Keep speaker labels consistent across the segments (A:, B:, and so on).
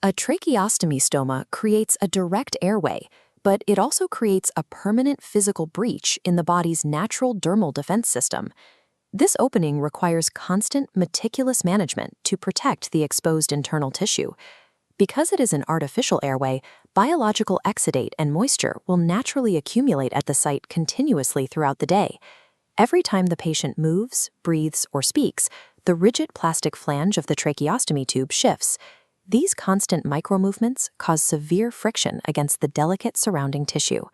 A: A tracheostomy stoma creates a direct airway, but it also creates a permanent physical breach in the body's natural dermal defense system. This opening requires constant, meticulous management to protect the exposed internal tissue. Because it is an artificial airway, biological exudate and moisture will naturally accumulate at the site continuously throughout the day. Every time the patient moves, breathes, or speaks, the rigid plastic flange of the tracheostomy tube shifts. These constant micromovements cause severe friction against the delicate surrounding tissue.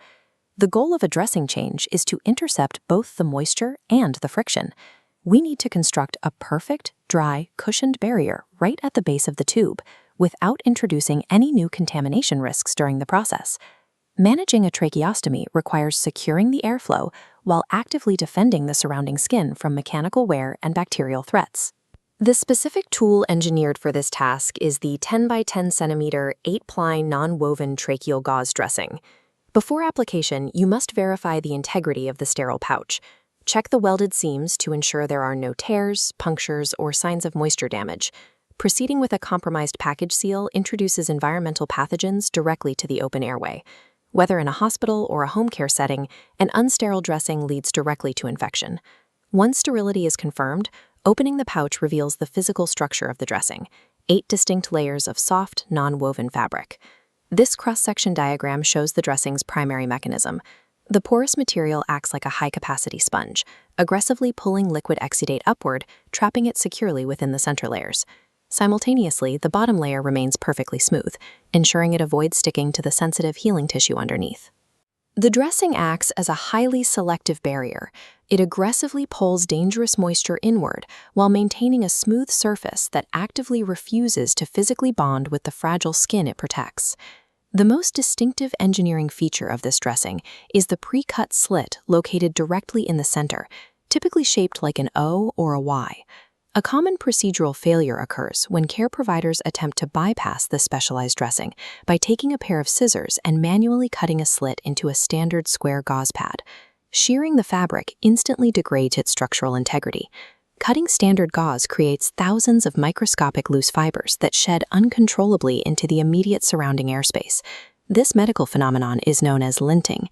A: The goal of a dressing change is to intercept both the moisture and the friction. We need to construct a perfect, dry, cushioned barrier right at the base of the tube, without introducing any new contamination risks during the process. Managing a tracheostomy requires securing the airflow while actively defending the surrounding skin from mechanical wear and bacterial threats. The specific tool engineered for this task is the 10 by 10 centimeter 8-ply non-woven tracheal gauze dressing. Before application, you must verify the integrity of the sterile pouch. Check the welded seams to ensure there are no tears, punctures, or signs of moisture damage. Proceeding with a compromised package seal introduces environmental pathogens directly to the open airway. Whether in a hospital or a home care setting, an unsterile dressing leads directly to infection. Once sterility is confirmed, opening the pouch reveals the physical structure of the dressing, 8 distinct layers of soft, non-woven fabric. This cross-section diagram shows the dressing's primary mechanism. The porous material acts like a high-capacity sponge, aggressively pulling liquid exudate upward, trapping it securely within the center layers. Simultaneously, the bottom layer remains perfectly smooth, ensuring it avoids sticking to the sensitive healing tissue underneath. The dressing acts as a highly selective barrier. It aggressively pulls dangerous moisture inward while maintaining a smooth surface that actively refuses to physically bond with the fragile skin it protects. The most distinctive engineering feature of this dressing is the pre-cut slit located directly in the center, typically shaped like an O or a Y. A common procedural failure occurs when care providers attempt to bypass this specialized dressing by taking a pair of scissors and manually cutting a slit into a standard square gauze pad. Shearing the fabric instantly degrades its structural integrity. Cutting standard gauze creates thousands of microscopic loose fibers that shed uncontrollably into the immediate surrounding airspace. This medical phenomenon is known as linting.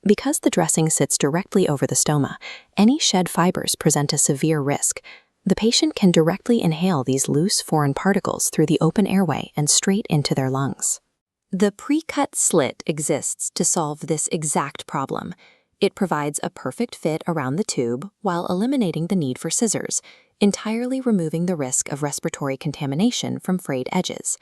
A: Because the dressing sits directly over the stoma, any shed fibers present a severe risk. The patient can directly inhale these loose foreign particles through the open airway and straight into their lungs. The pre-cut slit exists to solve this exact problem. It provides a perfect fit around the tube while eliminating the need for scissors, entirely removing the risk of respiratory contamination from frayed edges.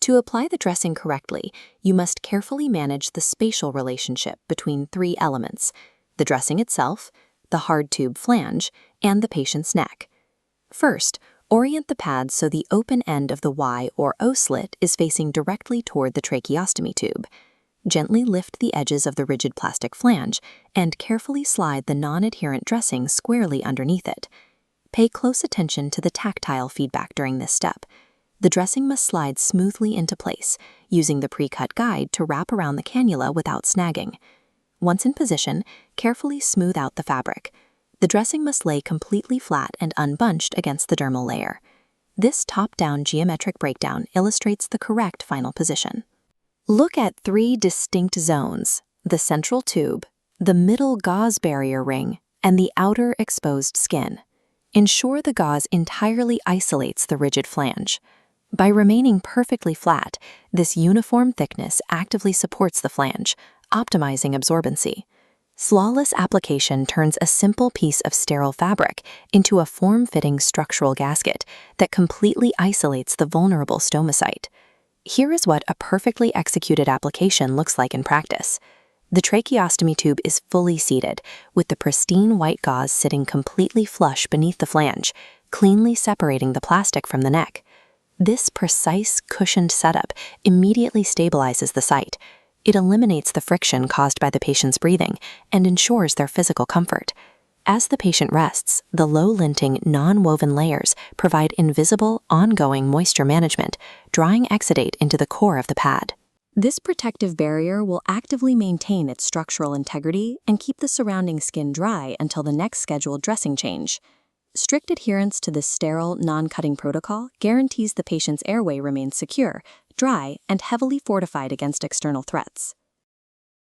A: To apply the dressing correctly, you must carefully manage the spatial relationship between 3 elements: the dressing itself, the hard tube flange, and the patient's neck. First, orient the pad so the open end of the Y or O slit is facing directly toward the tracheostomy tube. Gently lift the edges of the rigid plastic flange and carefully slide the non-adherent dressing squarely underneath it. Pay close attention to the tactile feedback during this step. The dressing must slide smoothly into place, using the pre-cut guide to wrap around the cannula without snagging. Once in position, carefully smooth out the fabric. The dressing must lay completely flat and unbunched against the dermal layer. This top-down geometric breakdown illustrates the correct final position. Look at 3 distinct zones: the central tube, the middle gauze barrier ring, and the outer exposed skin. Ensure the gauze entirely isolates the rigid flange. By remaining perfectly flat, this uniform thickness actively supports the flange, optimizing absorbency. Flawless application turns a simple piece of sterile fabric into a form-fitting structural gasket that completely isolates the vulnerable stoma site. Here is what a perfectly executed application looks like in practice. The tracheostomy tube is fully seated, with the pristine white gauze sitting completely flush beneath the flange, cleanly separating the plastic from the neck. This precise, cushioned setup immediately stabilizes the site. It eliminates the friction caused by the patient's breathing and ensures their physical comfort. As the patient rests, the low-linting, non-woven layers provide invisible, ongoing moisture management, drawing exudate into the core of the pad. This protective barrier will actively maintain its structural integrity and keep the surrounding skin dry until the next scheduled dressing change. strict adherence to this sterile, non-cutting protocol guarantees the patient's airway remains secure, dry, and heavily fortified against external threats.